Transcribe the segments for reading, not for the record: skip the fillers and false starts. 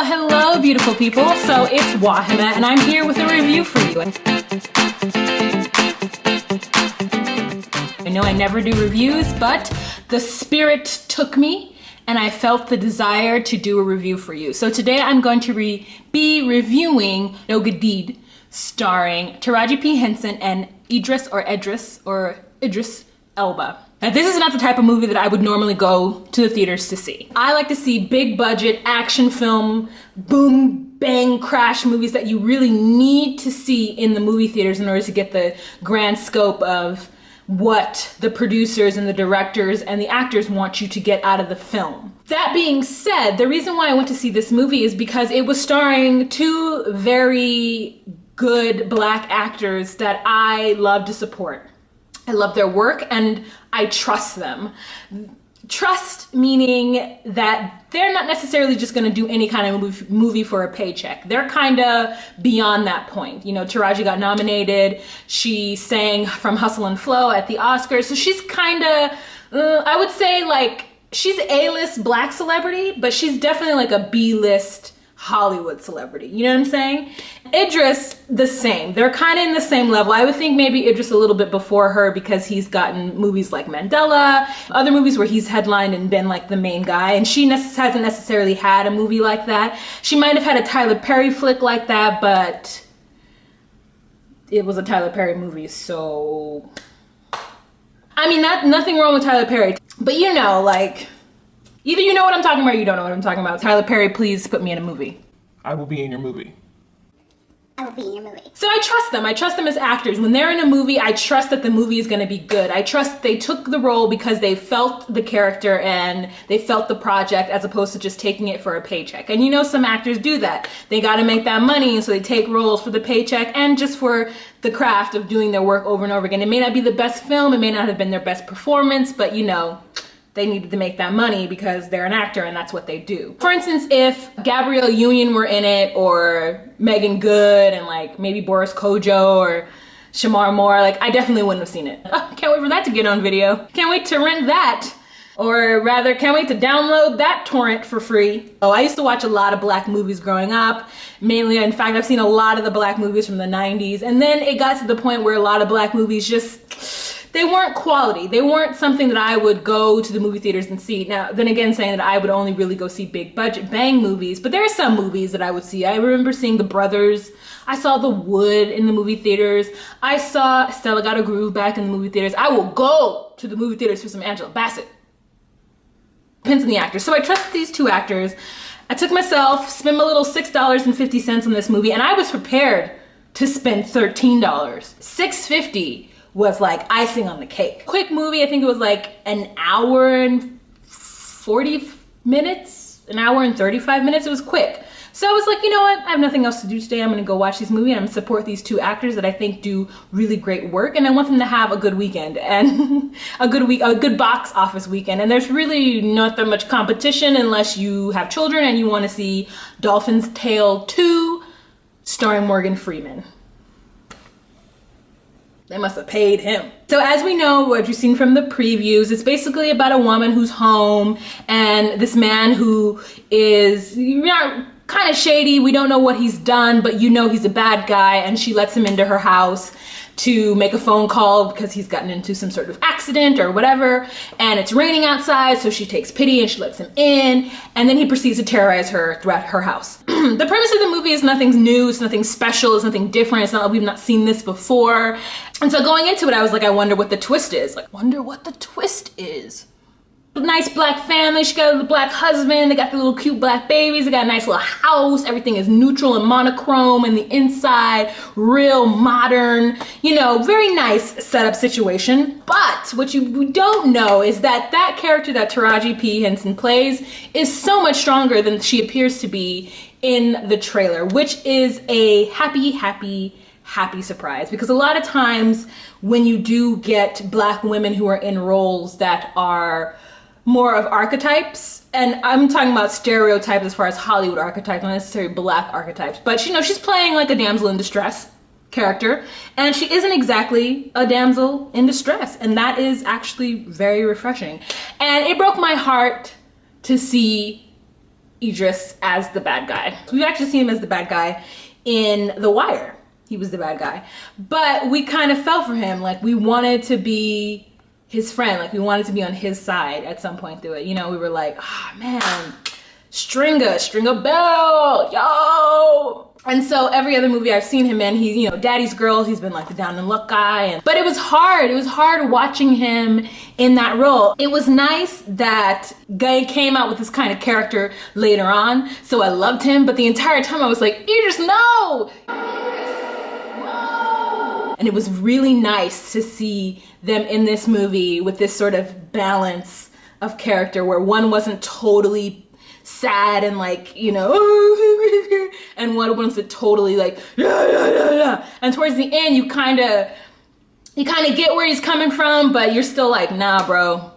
Hello, beautiful people. So it's Wahima, and I'm here with a review for you. I know I never do reviews, but the spirit took me, and I felt the desire to do a review for you. So today I'm going to be reviewing No Good Deed, starring Taraji P. Henson and Idris Elba. Now, this is not the type of movie that I would normally go to the theaters to see. I like to see big budget action film, boom, bang, crash movies that you really need to see in the movie theaters in order to get the grand scope of what the producers and the directors and the actors want you to get out of the film. That being said, the reason why I went to see this movie is because it was starring two very good Black actors that I love to support. I love their work and I trust them. Trust meaning that they're not necessarily just gonna do any kind of movie for a paycheck. They're kinda beyond that point. You know, Taraji got nominated. She sang from Hustle and Flow at the Oscars. So she's kinda, I would say like, she's A-list Black celebrity, but she's definitely like a B-list Hollywood celebrity. You know what I'm saying? Idris, the same. They're kind of in the same level. I would think maybe Idris a little bit before her because he's gotten movies like Mandela, other movies where he's headlined and been like the main guy, and she hasn't necessarily had a movie like that. She might have had a Tyler Perry flick like that, but it was a Tyler Perry movie, so... I mean, nothing wrong with Tyler Perry, but you know, like... Either you know what I'm talking about or you don't know what I'm talking about. Tyler Perry, please put me in a movie. I will be in your movie. I will be in your movie. So I trust them. I trust them as actors. When they're in a movie, I trust that the movie is going to be good. I trust they took the role because they felt the character and they felt the project as opposed to just taking it for a paycheck. And you know some actors do that. They got to make that money, so they take roles for the paycheck and just for the craft of doing their work over and over again. It may not be the best film. It may not have been their best performance, but you know... they needed to make that money because they're an actor and that's what they do. For instance, if Gabrielle Union were in it, or Megan Good, and like maybe Boris Kodjoe or Shamar Moore, like I definitely wouldn't have seen it. Oh, can't wait for that to get on video. Can't wait to rent that. Or rather, can't wait to download that torrent for free. Oh, I used to watch a lot of Black movies growing up. Mainly, in fact, I've seen a lot of the Black movies from the 90s. And then it got to the point where a lot of Black movies just... they weren't quality. They weren't something that I would go to the movie theaters and see. Now, then again, saying that I would only really go see big budget bang movies, but there are some movies that I would see. I remember seeing The Brothers. I saw The Wood in the movie theaters. I saw Stella Got a Groove back in the movie theaters. I will go to the movie theaters for some Angela Bassett. Depends on the actor. So I trust these two actors. I took myself, spent my little $6.50 on this movie, and I was prepared to spend $13. $6.50 was like icing on the cake. Quick movie, I think it was like an hour and 40 minutes, an hour and 35 minutes, it was quick. So I was like, you know what, I have nothing else to do today, I'm gonna go watch this movie and I'm gonna support these two actors that I think do really great work, and I want them to have a good weekend and a good box office weekend. And there's really not that much competition unless you have children and you wanna see Dolphin's Tale 2 starring Morgan Freeman. They must have paid him. So as we know, what you've seen from the previews, it's basically about a woman who's home and this man who is kind of shady. We don't know what he's done, but you know he's a bad guy, and she lets him into her house to make a phone call because he's gotten into some sort of accident or whatever, and it's raining outside, so she takes pity and she lets him in, and then he proceeds to terrorize her throughout her house. The premise of the movie is nothing new, it's nothing special, it's nothing different, it's not like we've not seen this before. And so going into it, I was like, I wonder what the twist is. Like, wonder what the twist is. Nice Black family, she got a Black husband, they got the little cute Black babies, they got a nice little house, everything is neutral and monochrome, and the inside, real modern, you know, very nice setup situation. But what you don't know is that that character that Taraji P. Henson plays is so much stronger than she appears to be in the trailer, which is a happy surprise, because a lot of times when you do get Black women who are in roles that are more of archetypes, and I'm talking about stereotypes as far as Hollywood archetypes, not necessarily Black archetypes, but you know, she's playing like a damsel in distress character, and she isn't exactly a damsel in distress, and that is actually very refreshing. And it broke my heart to see Idris as the bad guy. We've actually seen him as the bad guy in The Wire. He was the bad guy. But we kind of fell for him. Like, we wanted to be his friend. Like, we wanted to be on his side at some point through it. You know, we were like, oh man, Stringer Bell, yo. And so every other movie I've seen him in, he's, you know, Daddy's Girl, he's been like the down and luck guy. But it was hard watching him in that role. It was nice that Guy came out with this kind of character later on, so I loved him, but the entire time I was like, Idris, no! And it was really nice to see them in this movie with this sort of balance of character where one wasn't totally sad and like, you know, and one was totally like, yeah. And towards the end, you kind of get where he's coming from, but you're still like, nah, bro,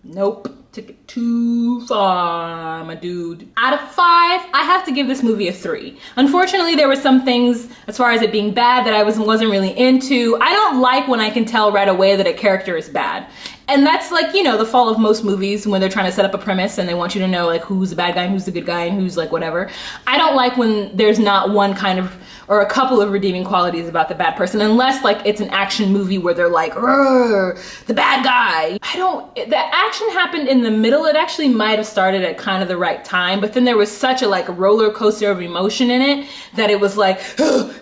nope. Took it too far, my dude. Out of 5, I have to give this movie a 3. Unfortunately, there were some things, as far as it being bad, that I wasn't really into. I don't like when I can tell right away that a character is bad. And that's like, you know, the fall of most movies when they're trying to set up a premise and they want you to know like who's the bad guy and who's the good guy and who's like whatever. I don't like when there's not one kind of, or a couple of redeeming qualities about the bad person, unless like it's an action movie where they're like, the bad guy. The action happened in the middle. It actually might have started at kind of the right time, but then there was such a like roller coaster of emotion in it that it was like,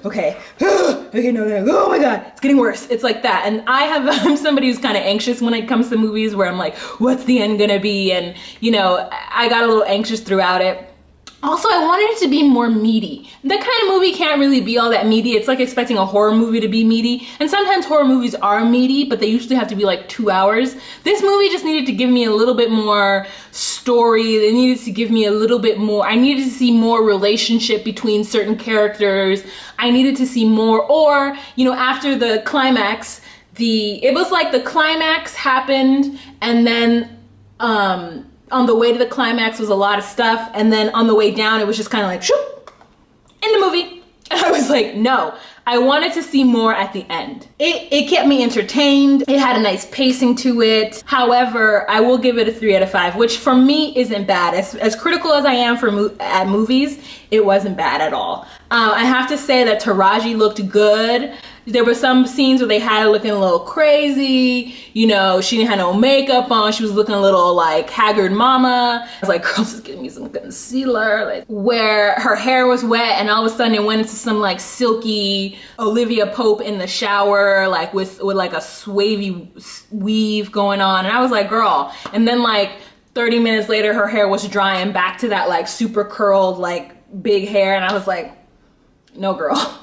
okay, no, oh my God, it's getting worse. It's like that. And I'm somebody who's kind of anxious when it comes to movies where I'm like, what's the end gonna be? And you know, I got a little anxious throughout it. Also, I wanted it to be more meaty. That kind of movie can't really be all that meaty. It's like expecting a horror movie to be meaty. And sometimes horror movies are meaty, but they usually have to be like 2 hours. This movie just needed to give me a little bit more story. They needed to give me a little bit more. I needed to see more relationship between certain characters. I needed to see more, or, you know, after the climax, it was like the climax happened and then, on the way to the climax was a lot of stuff, and then on the way down it was just kind of like shoop, in the movie. And I was like, no, I wanted to see more at the end. It kept me entertained. It had a nice pacing to it. However, I will give it a 3 out of 5, which for me isn't bad. As critical as I am at movies, it wasn't bad at all. I have to say that Taraji looked good. There were some scenes where they had her looking a little crazy. You know, she didn't have no makeup on. She was looking a little like haggard mama. I was like, girl, just give me some concealer. Like, where her hair was wet and all of a sudden it went into some like silky Olivia Pope in the shower, like with like a swavy weave going on. And I was like, girl. And then like 30 minutes later, her hair was drying back to that like super curled, like big hair. And I was like, no, girl.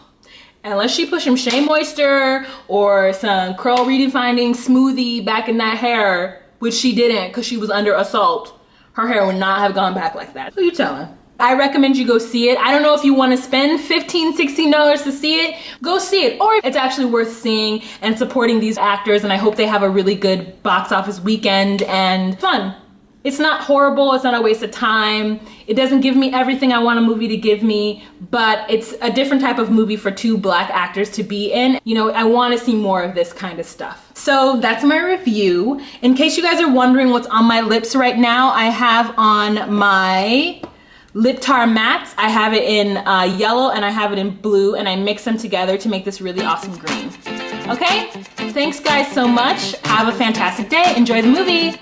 Unless she put some Shea Moisture or some curl redefining smoothie back in that hair, which she didn't because she was under assault, her hair would not have gone back like that. Who you telling? I recommend you go see it. I don't know if you want to spend $15, $16 to see it. Go see it. Or it's actually worth seeing and supporting these actors, and I hope they have a really good box office weekend and fun. It's not horrible, it's not a waste of time. It doesn't give me everything I want a movie to give me, but it's a different type of movie for 2 Black actors to be in. You know, I want to see more of this kind of stuff. So that's my review. In case you guys are wondering what's on my lips right now, I have on my lip tar mattes. I have it in yellow and I have it in blue, and I mix them together to make this really awesome green. Okay? Thanks guys so much. Have a fantastic day. Enjoy the movie.